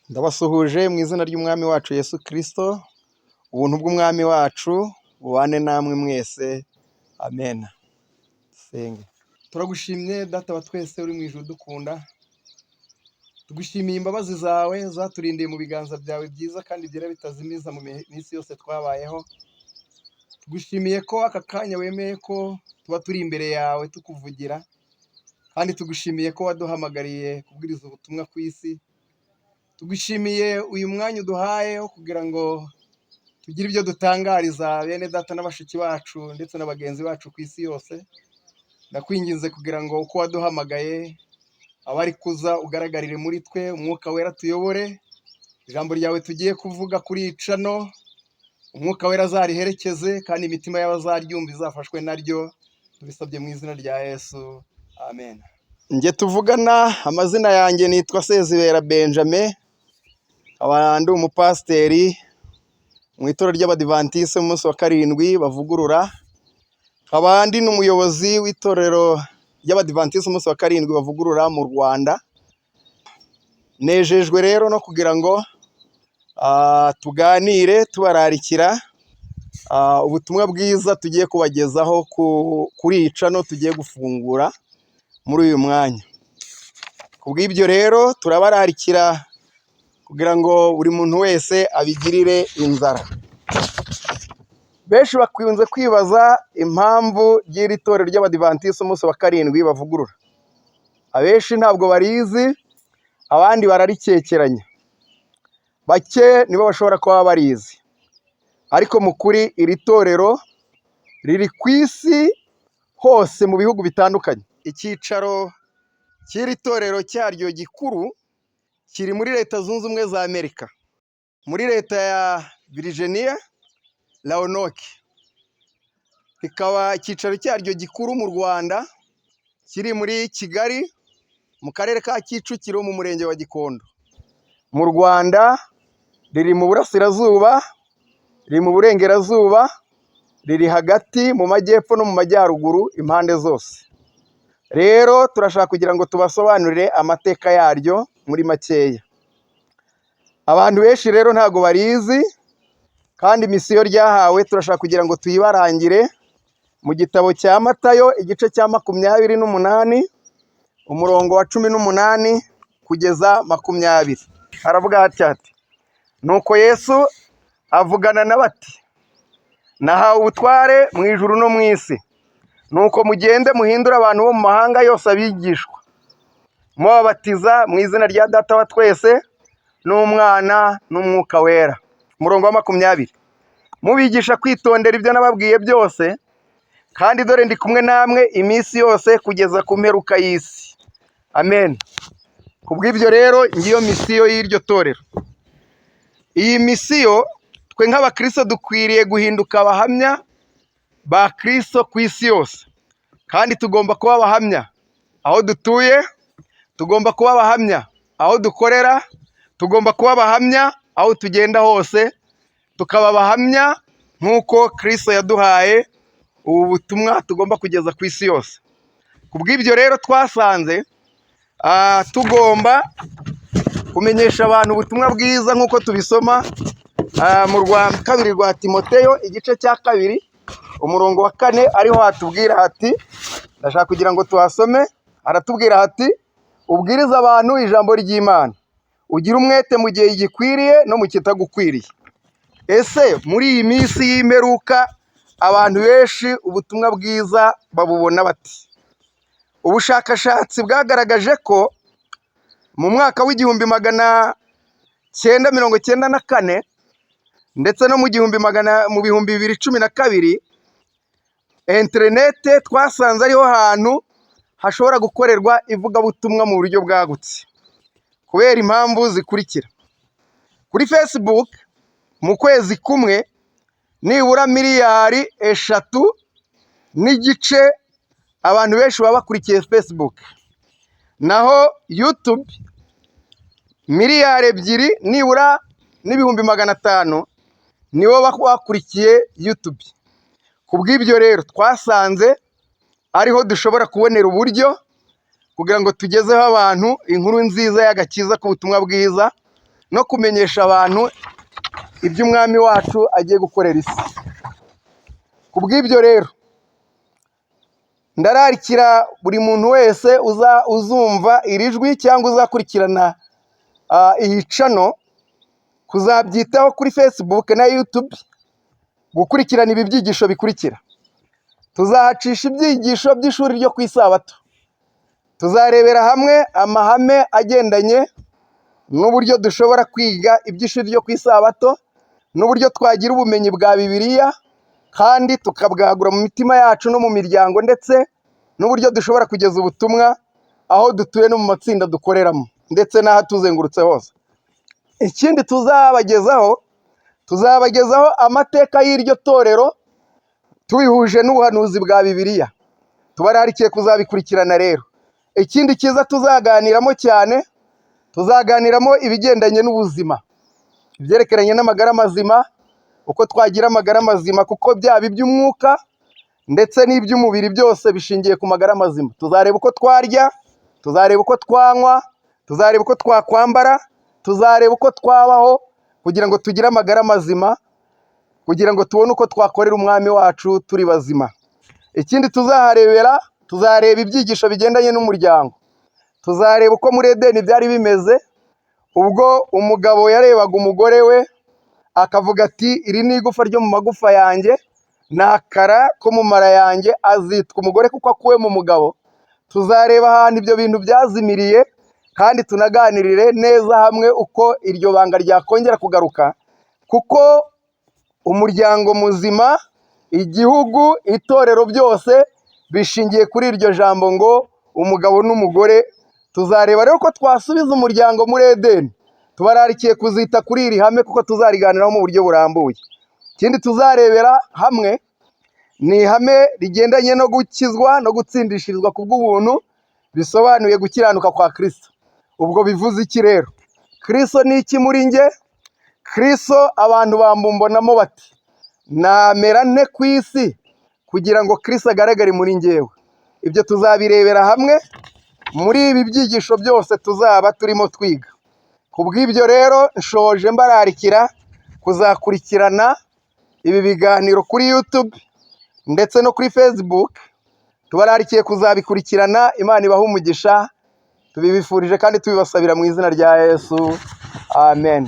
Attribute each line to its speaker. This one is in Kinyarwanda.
Speaker 1: Ndabasuhuje mu izina ry'umwami wacu Yesu Kristo, ubuntu bw'umwami wacu bubane namwe mwese, amen. Dusenge. Turagushimye data wa twese uri mu ijuru dukunda, tugushimiye imbabazi zawe zaturindiye mu biganza byawe byiza kandi byera bitazimiza mu minsi yose twabayeho. Tugushimiye ko aka kanya wemeye ko tuba turi imbere yawe tukuvugira, kandi tugushimiye ko waduhamagariye kubwiriza ubutumwa ku isi. Tugushimiye uyu mwanya uduhaye wo kugira ngo tugire ibyo dutangariza bene data na bashiki bacu ndetse na bagenzi bacu ku isi yose. Ndakwinginze kugira ngo uko waduhamagaye abari kuza ugaragarire muri twe, umwuka wera tuyobore, ijambo ryawe tugiye kuvuga kuri iyi cano umwuka wera azariherekeze kandi imitima y'abazaryumva izafashwe naryo, tubisabye mu izina rya Yesu, amen. Njye tuvugana amazina yanjye nitwa Sezibera Benjamin, ndi umupasiteri mu itorero ry'Abadivantiste umunsi wa karindwi bavugurura, nkaba ndi n'umuyobozi w'itorero ry'Abadivantiste umunsi wa karindwi bavugurura mu Rwanda. Nejejwe rero no kugira ngo tuganire tubararikira ubutumwa bwiza tugiye kubagezaho kuri iyi cano tugiye gufungura muri uyu mwanya. Kubw'ibyo rero turabararikira kugira ngo buri muntu wese abigirire inzara. Benshi bakunze kwibaza impamvu y'iri torero ry'Abadivantiste umunsi wa karindwi bavugurura. Abenshi ntabwo barizi, abandi bararikekeranya. Bake nibo bashobora kuba barizi, ariko mu kuri iri torero riri ku isi hose mu bihugu bitandukanye. Icyicaro cy'iri torero cyaryo gikuru kiri muri Leta Zunze Ubumwe za Amerika, muri leta ya Virginia, Roanoke. Ikaba icyicaro cyaryo gikuru mu Rwanda kiri muri Kigali, mu karere ka Kicukiro, mu murenge wa Gikondo. Mu Rwanda riri mu burasirazuba, riri mu burengerazuba, riri hagati mu majyepfo no mu majyaruguru, impande zose. Rero turashaka kugira ngo tubasobanurire amateka yaryo muri makeya. Abantu benshi rero ntabwo barizi, kandi misiyo ryahawe turashaka kugira ngo tuyibarangire mu gitabo cya Matayo igice cya 28 umurongo wa 18 kugeza 20. Haravuga hatya ati: nuko Yesu avugana na bati, nahawe ubutware mu ijuru no mu isi, nuko mugende muhindure abantu bo mu mahanga yose abigishwa, mubabatiza mu izina rya Data wa twese n'Umwana n'Umwuka wera. Umurongo wa 20, mubigisha kwitondera ibyo nababwiye byose, kandi dore ndi kumwe namwe iminsi yose kugeza ku mperuka y'isi, amen. Kubw'ibyo rero ngiyo misiyo y'iryo torero. Iyi misiyo twe nk'abakristo dukwiriye guhinduka abahamya ba Kristo ku isi yose, kandi tugomba kuba abahamya aho dutuye, tugomba kuba abahamya aho dukorera, tugomba kuba abahamya aho tugenda hose, tukaba abahamya nk'uko Kristo yaduhaye ubu butumwa tugomba kugeza ku isi yose. Kubw'ibyo rero twasanze tugomba kumenyesha abantu ubutumwa bwiza nk'uko tubisoma mu rwa kabiri rwa Timoteyo igice cya 2 umurongo wa 4, ariho hatubwira hati, ndashaka kugira ngo tuhasome. Aratubwira hati: ubwiriza abantu ijambo ry'Imana, ugira umwete mu gihe gikwiriye no mu kitagukwiriye. Ese muri iyi minsi y'imperuka abantu benshi ubutumwa bwiza babubona bati? Ubushakashatsi bwagaragaje ko mu mwaka w'1994 ndetse no mu 2012 interinete twasanze ariho hantu hashobora gukorerwa ivugabutumwa mu buryo bwagutse, kubera impamvu zikurikira. Kuri Facebook mu kwezi kumwe nibura miliyari 3.5 abantu benshi baba bakurikiye Facebook, naho YouTube miliyari 2 nibura n'ibihumbi 500 nibo bakurikiye YouTube. Kubw'ibyo rero twasanze ariho dushobora kubonera uburyo kugira ngo tugezeho abantu inkuru nziza y'agakiza k'ubutumwa bwiza, no kumenyesha abantu ibyo umwami wacu agiye gukorera isi. Ku bw'ibyo rero ndararikira buri muntu wese uzumva iri jwi cyangwa uzakurikirana iyi channel kuzabyitaho kuri Facebook na YouTube, gukurikirana ibi byigisho bikurikira. Tuzahacisha ibyigisho by'ishuri ryo ku isabato, tuzarebera hamwe amahame agendanye n'uburyo dushobora kwiga iby'ishuri ryo ku isabato, n'uburyo twagira ubumenyi bwa Bibiliya kandi tukabwagura mu mitima yacu no mu miryango, ndetse n'uburyo dushobora kugeza ubutumwa aho dutuye no mu matsinda dukoreramo ndetse n'aho tuzengurutse hose. Ikindi tuzabagezaho amateka y'iryo torero tubihuje n'ubuhanuzi bwa Bibiliya. Tubararikiye kuzabikurikirana rero. Ikindi cyiza tuzaganiramo cyane, tuzaganiramo ibigendanye n'ubuzima, ibyerekeranye n'amagara mazima, uko twagira amagara mazima, kuko byaba iby'umwuka ndetse n'iby'umubiri byose bishingiye ku magara mazima. Tuzareba uko twarya, tuzareba uko twanywa, tuzareba uko twakwambara, tuzareba uko twabaho kugira ngo tugire amagara mazima, kugira ngo tubone uko twakorera umwami wacu turi bazima. Ikindi tuzareba ibyigisho bigendanye n'umuryango. Tuzareba uko muri Edeni byari bimeze ubwo umugabo yarebaga umugore we akavuga ati iri ni igufa ryo mu magufa yanjye, ni akara ko mu mara yanjye, azitwa umugore kuko akuwe mu mugabo. Tuzareba ahantu ibyo bintu byazimiriye kandi tunaganirire neza hamwe uko iryo banga ryakongera kugaruka, kuko umuryango muzima, igihugu, itorero byose bishingiye kuri iryo jambo ngo umugabo n'umugore. Tuzareba rero ko twasubiza umuryango muri Edeni. Tubararikiye kuzita kuri iri hame kuko tuzariganiraho mu buryo burambuye. Ikindi tuzarebera hamwe ni ihame rigendanye no gukizwa no gutsindishirizwa ku bw'ubuntu, bisobanuye gukiranuka kwa Kristo. Ubwo bivuze iki rero? Kristo ni iki muri nge? Kristo abantu bamumbonamo bati namera nte ku isi kugira ngo Kristo agaragare muri ngewe. Ibyo tuzabirebera hamwe muri ibi byigisho byose tuzaba turimo twiga. Ku bw'ibyo rero nshoje mbararikira kuzakurikirana ibi biganiro kuri YouTube ndetse no kuri Facebook. Tubararikiye kuzabikurikirana. Imana ibahe umugisha, tubibifurije kandi tubibasabira mu izina rya Yesu, amen.